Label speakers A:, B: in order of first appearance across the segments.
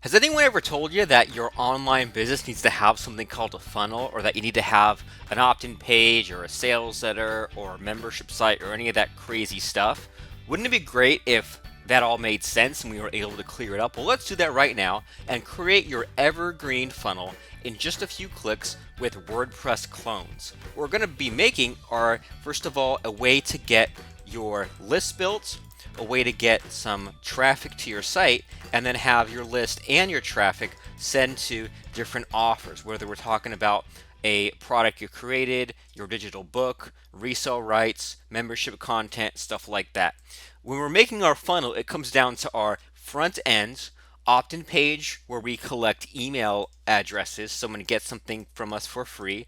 A: Has anyone ever told you that your online business needs to have something called a funnel, or that you need to have an opt-in page or a sales letter or a membership site or any of that crazy stuff? Wouldn't it be great if that all made sense and we were able to clear it up? Well, let's do that right now and create your evergreen funnel in just a few clicks with WordPress clones. What we're going to be making are, first of all, a way to get your list built, a way to get some traffic to your site, and then have your list and your traffic send to different offers, whether we're talking about a product you created, your digital book, resale rights, membership content, stuff like that. When we're making our funnel, it comes down to our front end opt-in page where we collect email addresses, someone gets something from us for free,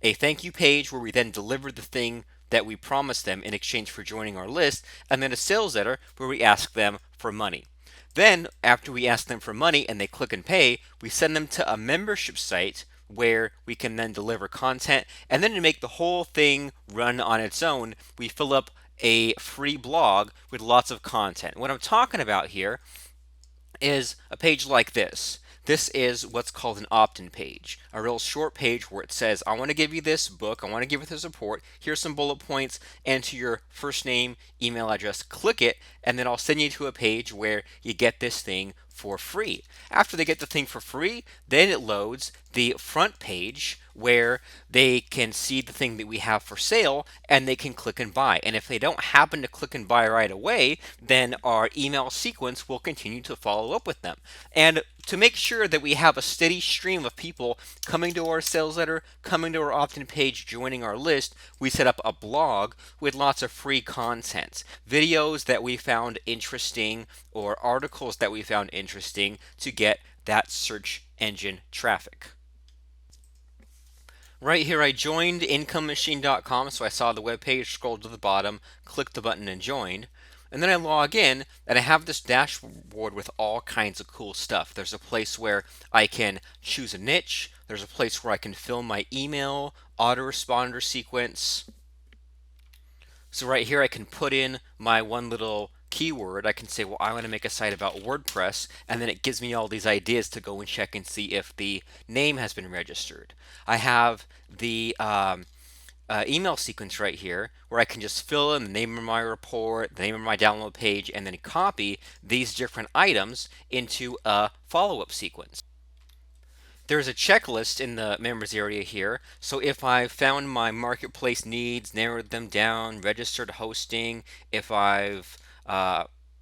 A: a thank you page where we then deliver the thing that we promised them in exchange for joining our list, and then a sales letter where we ask them for money. Then, after we ask them for money and they click and pay, we send them to a membership site where we can then deliver content. And then to make the whole thing run on its own, we fill up a free blog with lots of content. What I'm talking about here is a page like this. This is what's called an opt-in page, a real short page where it says, I want to give you this book, I want to give you this support, here's some bullet points, enter your first name, email address, click it, and then I'll send you to a page where you get this thing for free. After they get the thing for free, then it loads the front page where they can see the thing that we have for sale and they can click and buy. And if they don't happen to click and buy right away, then our email sequence will continue to follow up with them. And to make sure that we have a steady stream of people coming to our sales letter, coming to our opt-in page, joining our list, we set up a blog with lots of free content, videos that we found interesting or articles that we found interesting to get that search engine traffic. Right here, I joined incomemachine.com, so I saw the web page, scrolled to the bottom, clicked the button, and joined. And then I log in, and I have this dashboard with all kinds of cool stuff. There's a place where I can choose a niche. There's a place where I can fill my email, autoresponder sequence. So right here, I can put in my one little keyword. I can say, well, I want to make a site about WordPress, and then it gives me all these ideas to go and check and see if the name has been registered. I have the email sequence right here where I can just fill in the name of my report, the name of my download page, and then copy these different items into a follow-up sequence. There's a checklist in the members area here. So if I've found my marketplace needs, narrowed them down, registered hosting, if I've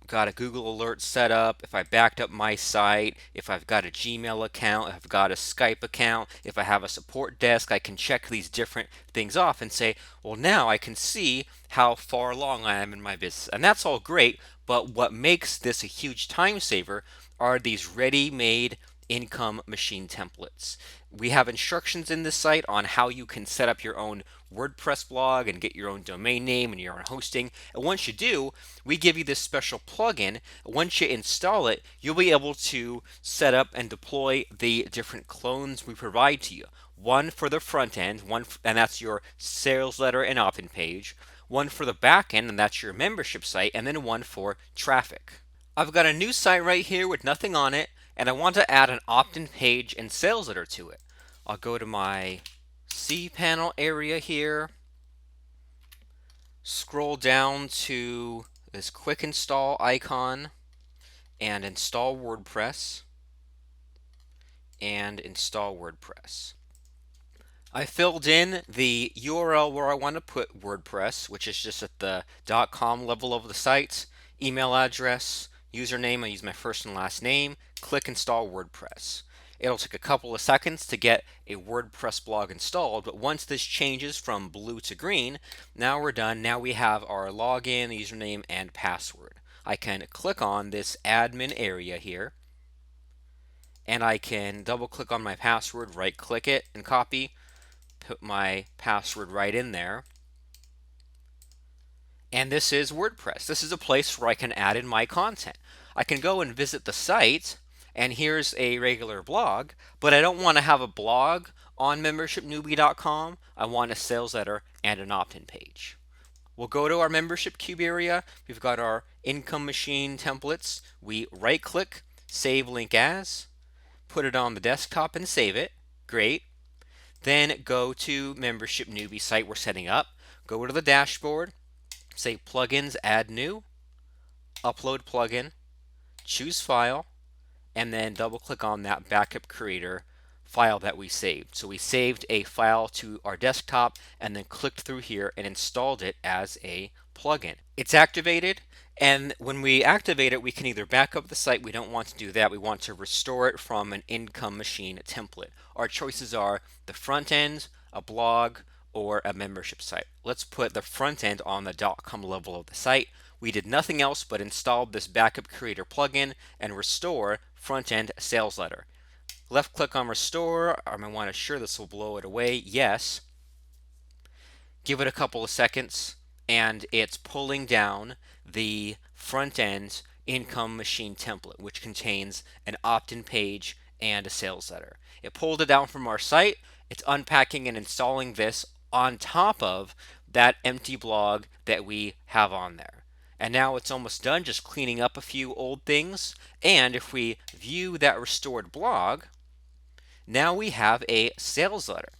A: got a Google alert set up, if I backed up my site, if I've got a Gmail account, if I've got a Skype account, if I have a support desk, I can check these different things off and say, well, now I can see how far along I am in my business. And that's all great, but what makes this a huge time saver are these ready-made income machine templates. We have instructions in this site on how you can set up your own WordPress blog and get your own domain name and your own hosting. And once you do, we give you this special plugin. Once you install it, you'll be able to set up and deploy the different clones we provide to you. One for the front end, and that's your sales letter and opt-in page. One for the back end, and that's your membership site, and then one for traffic. I've got a new site right here with nothing on it, and I want to add an opt-in page and sales letter to it. I'll go to my cPanel area here, scroll down to this quick install icon, and install WordPress, and install WordPress. I filled in the URL where I want to put WordPress, which is just at the .com level of the site, email address, username, I use my first and last name, click install WordPress. It'll take a couple of seconds to get a WordPress blog installed, but once this changes from blue to green, now we're done. Now we have our login, username, and password. I can click on this admin area here, and I can double click on my password, right click it, and copy, put my password right in there. And this is WordPress. This is a place where I can add in my content. I can go and visit the site, and here's a regular blog, but I don't want to have a blog on membershipnewbie.com. I want a sales letter and an opt-in page. We'll go to our membership cube area. We've got our income machine templates. We right click, save link as. put it on the desktop and save it. Great. Then go to membership newbie site we're setting up. Go to the dashboard, say plugins, add new, upload plugin, choose file, and then double click on that backup creator file that we saved. So we saved a file to our desktop and then clicked through here and installed it as a plugin. It's activated, and when we activate it, we can either back up the site. We don't want to do that. We want to restore it from an income machine template. Our choices are the front end, a blog, or a membership site. Let's put the front end on the .com level of the site. We did nothing else but install this backup creator plugin and restore front end sales letter. Left click on restore. I want to ensure this will blow it away. Yes. Give it a couple of seconds and it's pulling down the front end income machine template, which contains an opt-in page and a sales letter. It pulled it down from our site. It's unpacking and installing this on top of that empty blog that we have on there. And now it's almost done, just cleaning up a few old things. And if we view that restored blog, now we have a sales letter.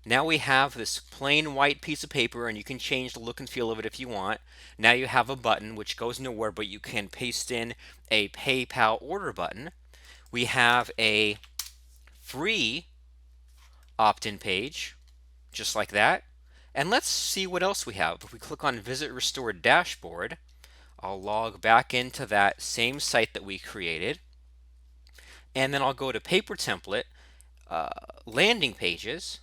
A: Now we have this plain white piece of paper, and you can change the look and feel of it if you want. Now you have a button which goes nowhere, but you can paste in a PayPal order button. We have a free opt-in page, just like that. And let's see what else we have. If we click on Visit Restored Dashboard, I'll log back into that same site that we created. And then I'll go to Paper Template, Landing Pages.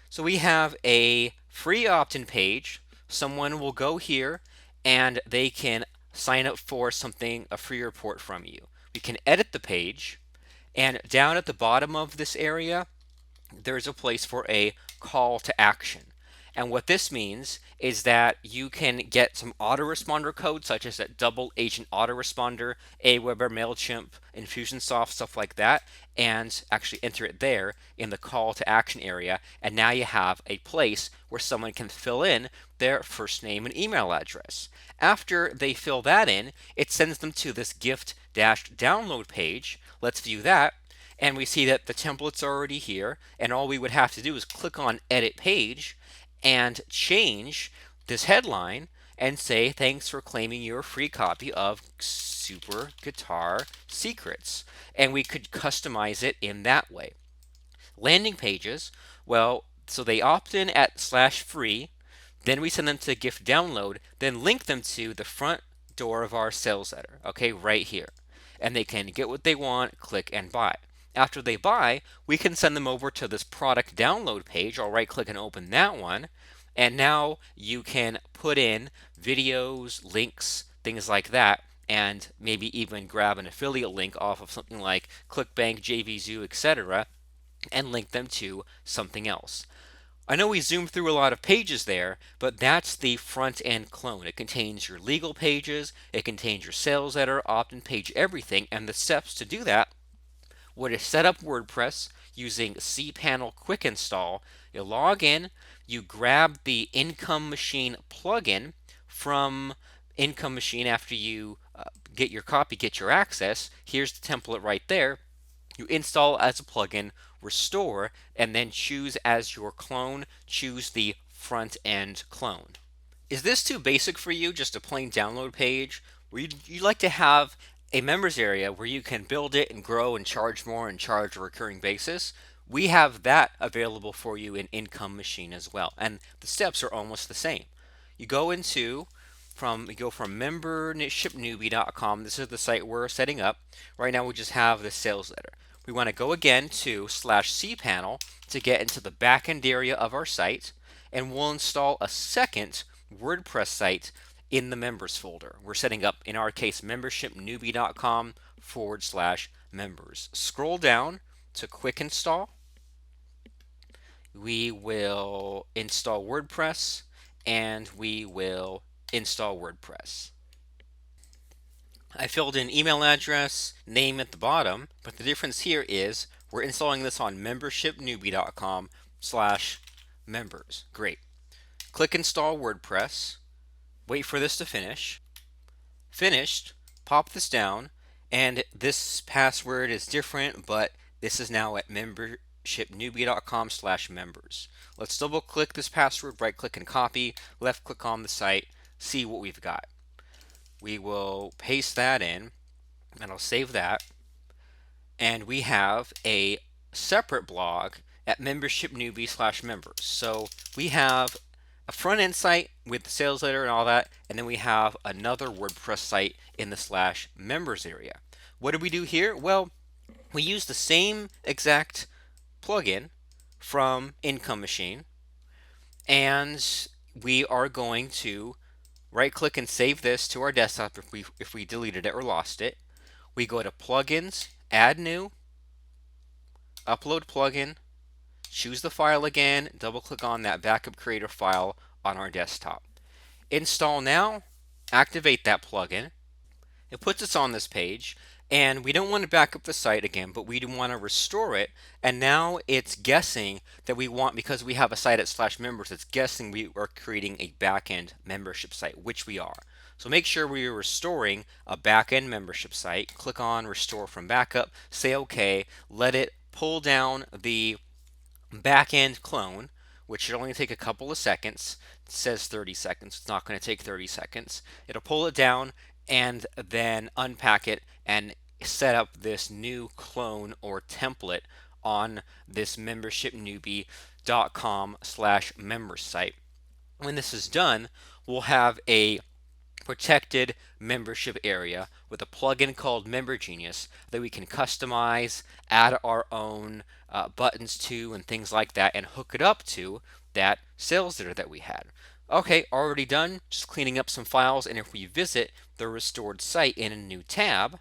A: So we have a free opt-in page. Someone will go here and they can sign up for something, a free report from you. We can edit the page, and down at the bottom of this area, there's a place for a call to action. And what this means is that you can get some autoresponder code, such as that double agent autoresponder, Aweber, MailChimp, Infusionsoft, stuff like that, and actually enter it there in the call to action area. And now you have a place where someone can fill in their first name and email address. After they fill that in, it sends them to this gift-download page. Let's view that. And we see that the template's already here, and all we would have to do is click on Edit Page and change this headline and say, thanks for claiming your free copy of Super Guitar Secrets. And we could customize it in that way. Landing pages, well, so they opt in at /free, then we send them to gift download, then link them to the front door of our sales letter, okay, right here. And they can get what they want, click and buy. After they buy, we can send them over to this product download page. I'll right click and open that one. And now you can put in videos, links, things like that, and maybe even grab an affiliate link off of something like ClickBank, JVZoo, etc., and link them to something else. I know we zoomed through a lot of pages there, but that's the front end clone. It contains your legal pages, it contains your sales letter, opt-in page, everything, and the steps to do that were to set up WordPress using cPanel Quick Install. You log in, you grab the Income Machine plugin from Income Machine after you get your copy, get your access. Here's the template right there. You install as a plugin, restore, and then choose as your clone, choose the front end clone. Is this too basic for you, just a plain download page? Where you'd like to have a members area where you can build it and grow and charge more and charge a recurring basis? We have that available for you in Income Machine as well. And the steps are almost the same. You go from membershipnewbie.com. This is the site we're setting up. Right now we just have the sales letter. We want to go again to /cPanel to get into the backend area of our site, and we'll install a second WordPress site in the members folder. We're setting up, in our case, membershipnewbie.com/members. Scroll down to quick install. We will install WordPress, and we will install WordPress. I filled in email address, name at the bottom, but the difference here is we're installing this on membershipnewbie.com/members. Great. Click install WordPress. Wait for this to finish. Finished. Pop this down, and this password is different, but This is now at membershipnewbie.com/members. Let's double click this password, right click and copy, left click on the site, see what we've got. We will paste that in, and I'll save that. And we have a separate blog at membershipnewbie/members. So we have a front end site with the sales letter and all that, and then we have another WordPress site in the /members area. What do we do here? Well, we use the same exact plugin from Income Machine, and we are going to right click and save this to our desktop if we deleted it or lost it. We go to plugins, add new, upload plugin, choose the file again, double click on that backup creator file on our desktop. Install now, activate that plugin. It puts us on this page, and we don't want to back up the site again, but we do want to restore it. And now it's guessing that we want, because we have a site at /members, it's guessing we are creating a backend membership site, which we are. So make sure we are restoring a backend membership site. Click on restore from backup, say OK, let it pull down the backend clone, which should only take a couple of seconds. It says 30 seconds. It's not going to take 30 seconds. It'll pull it down and then unpack it and set up this new clone or template on this membershipnewbie.com/members site. When this is done, we'll have a protected membership area with a plugin called Member Genius that we can customize, add our own buttons to and things like that, and hook it up to that sales letter that we had. Okay, already done, just cleaning up some files. And if we visit the restored site in a new tab,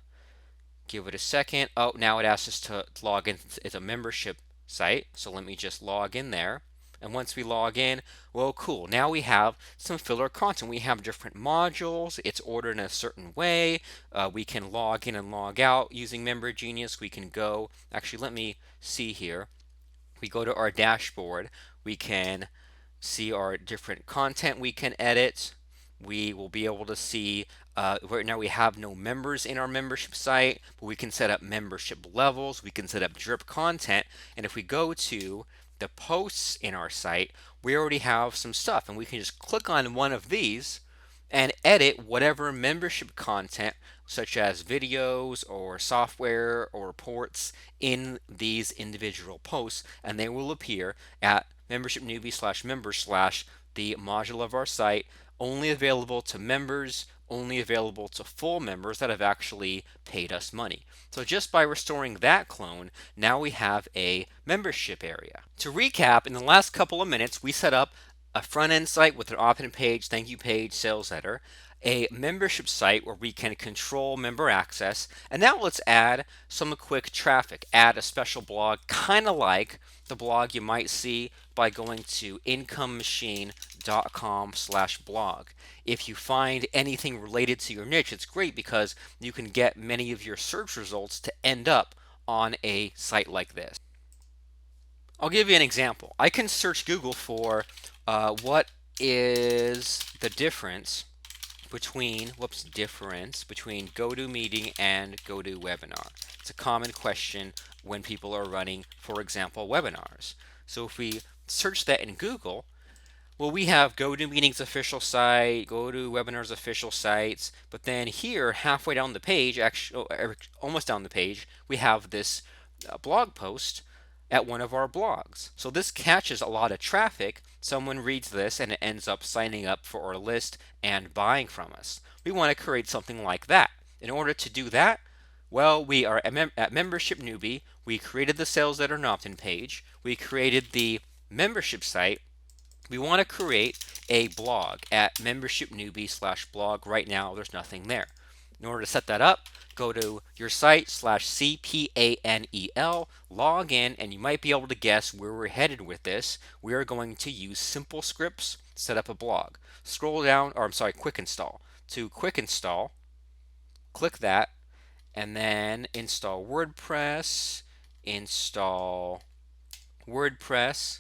A: give it a second. Oh, now it asks us to log in. It's a membership site, so let me just log in there. And once we log in, well, cool. Now we have some filler content. We have different modules. It's ordered in a certain way. We can log in and log out using Member Genius. We can go, actually, let me see here. We go to our dashboard. We can see our different content we can edit. We will be able to see, right now we have no members in our membership site, but we can set up membership levels. We can set up drip content. And if we go to the posts in our site, we already have some stuff, and we can just click on one of these and edit whatever membership content, such as videos or software or reports, in these individual posts, and they will appear at membershipnewbie/members/ the module of our site, only available to members, only available to full members that have actually paid us money. So just by restoring that clone, now we have a membership area. To recap, in the last couple of minutes, we set up a front-end site with an opt-in page, thank you page, sales letter, a membership site where we can control member access, and now let's add some quick traffic. Add a special blog, kind of like the blog you might see by going to incomemachine.com/blog. If you find anything related to your niche, it's great because you can get many of your search results to end up on a site like this. I'll give you an example. I can search Google for what is the difference between GoToMeeting and GoToWebinar. It's a common question when people are running, for example, webinars. So if we search that in Google, well, we have GoToMeeting's official site, GoToWebinar's official sites, but then here, halfway down the page, actually almost down the page, we have this blog post at one of our blogs. So this catches a lot of traffic. Someone reads this and it ends up signing up for our list and buying from us. We want to create something like that. In order to do that, well, we are at Membership Newbie. We created the sales letter and opt-in page. We created the membership site. We want to create a blog at membershipnewbie/blog. Right now, there's nothing there. In order to set that up, go to your site /cpanel, log in, and you might be able to guess where we're headed with this. We are going to use simple scripts to set up a blog. Scroll down, or I'm sorry, quick install. To quick install, click that, and then install WordPress, install WordPress.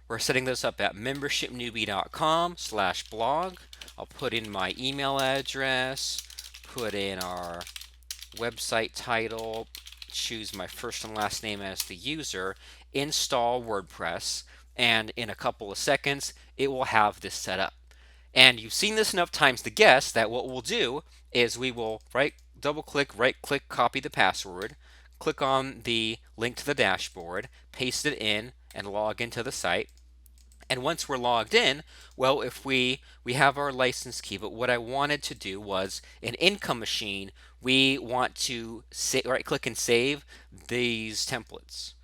A: We're setting this up at membershipnewbie.com/blog. I'll put in my email address, put in our website title, choose my first and last name as the user, install WordPress, and in a couple of seconds, it will have this set up. And you've seen this enough times to guess that what we'll do is we will double click, right click, copy the password, click on the link to the dashboard, paste it in, and log into the site. And once we're logged in, well, if we have our license key, but what I wanted to do was in Income Machine, we want to right click and save these templates.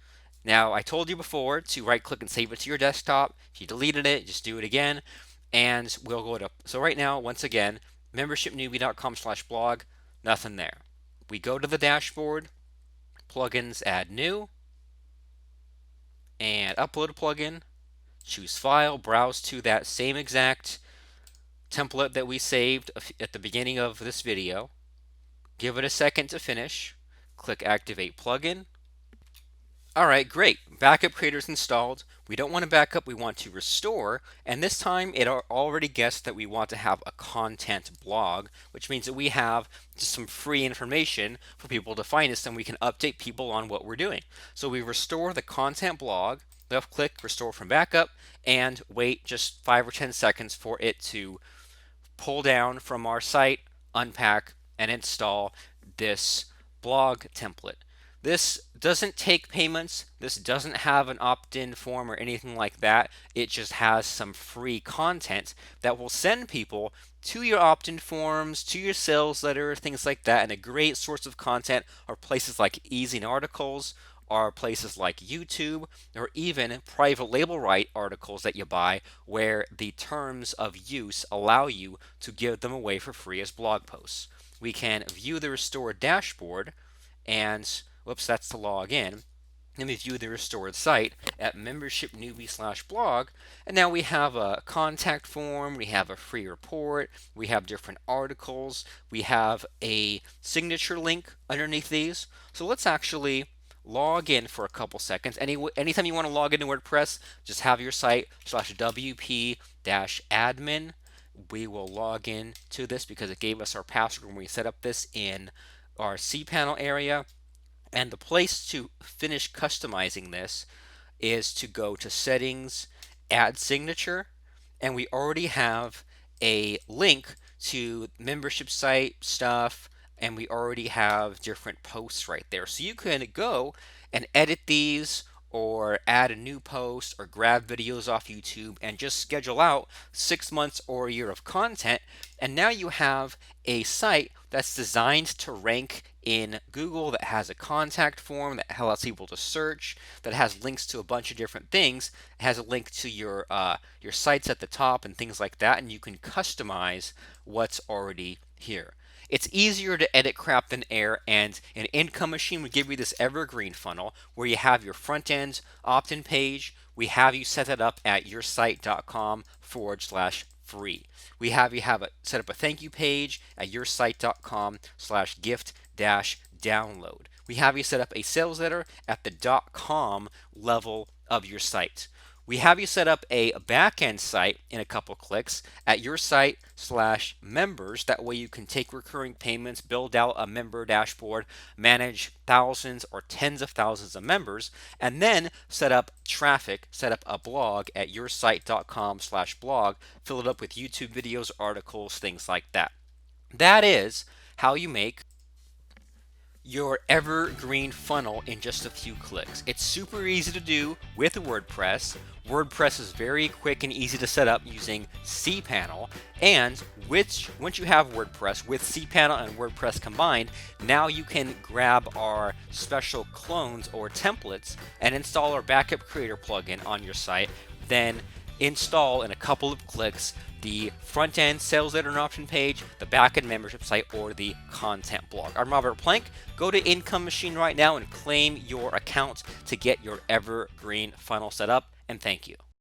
A: Now, I told you before to right click and save it to your desktop. If you deleted it, just do it again. And we'll go to, so right now, once again, membershipnewbie.com/blog, nothing there. We go to the dashboard, plugins, add new, and upload a plugin. Choose file, browse to that same exact template that we saved at the beginning of this video. Give it a second to finish. Click activate plugin. All right, great. Backup creator is installed. We don't want to back up, we want to restore. And this time it already guessed that we want to have a content blog, which means that we have just some free information for people to find us and we can update people on what we're doing. So we restore the content blog, left click, restore from backup, and wait just 5 or 10 seconds for it to pull down from our site, unpack, and install this blog template. This doesn't take payments. This doesn't have an opt-in form or anything like that. It just has some free content that will send people to your opt-in forms, to your sales letter, things like that. And a great source of content are places like Easy Articles, are places like YouTube, or even private label right articles that you buy where the terms of use allow you to give them away for free as blog posts. We can view the restored dashboard and whoops, that's to log in. Then we view the restored site at membershipnewbie/blog, and now we have a contact form, we have a free report, we have different articles, we have a signature link underneath these. So let's actually log in for a couple seconds. Anytime you want to log into WordPress, just have your site /wp-admin. We will log in to this because it gave us our password when we set up this in our cPanel area. And the place to finish customizing this is to go to Settings, Add Signature, and we already have a link to membership site stuff, and we already have different posts right there. So you can go and edit these or add a new post or grab videos off YouTube and just schedule out 6 months or a year of content. And now you have a site that's designed to rank in Google, that has a contact form, that allows people to search, that has links to a bunch of different things. It has a link to your sites at the top and things like that, and you can customize what's already here. It's easier to edit crap than air, and an Income Machine would give you this Evergreen funnel where you have your front end opt-in page. We have you set that up at yoursite.com/free. We have you set up a thank you page at yoursite.com/gift-download. We have you set up a sales letter at the .com level of your site. We have you set up a backend site in a couple clicks at your site/members. That way you can take recurring payments, build out a member dashboard, manage thousands or tens of thousands of members, and then set up traffic, set up a blog at yoursite.com/blog, fill it up with YouTube videos, articles, things like that. That is how you make your Evergreen funnel in just a few clicks. It's super easy to do with WordPress. WordPress is very quick and easy to set up using cPanel, and once you have WordPress with cPanel and WordPress combined, now you can grab our special clones or templates and install our backup creator plugin on your site, then install in a couple of clicks the front end sales letter and option page, the back end membership site, or the content blog. I'm Robert Plank. Go to Income Machine right now and claim your account to get your Evergreen funnel set up, and thank you.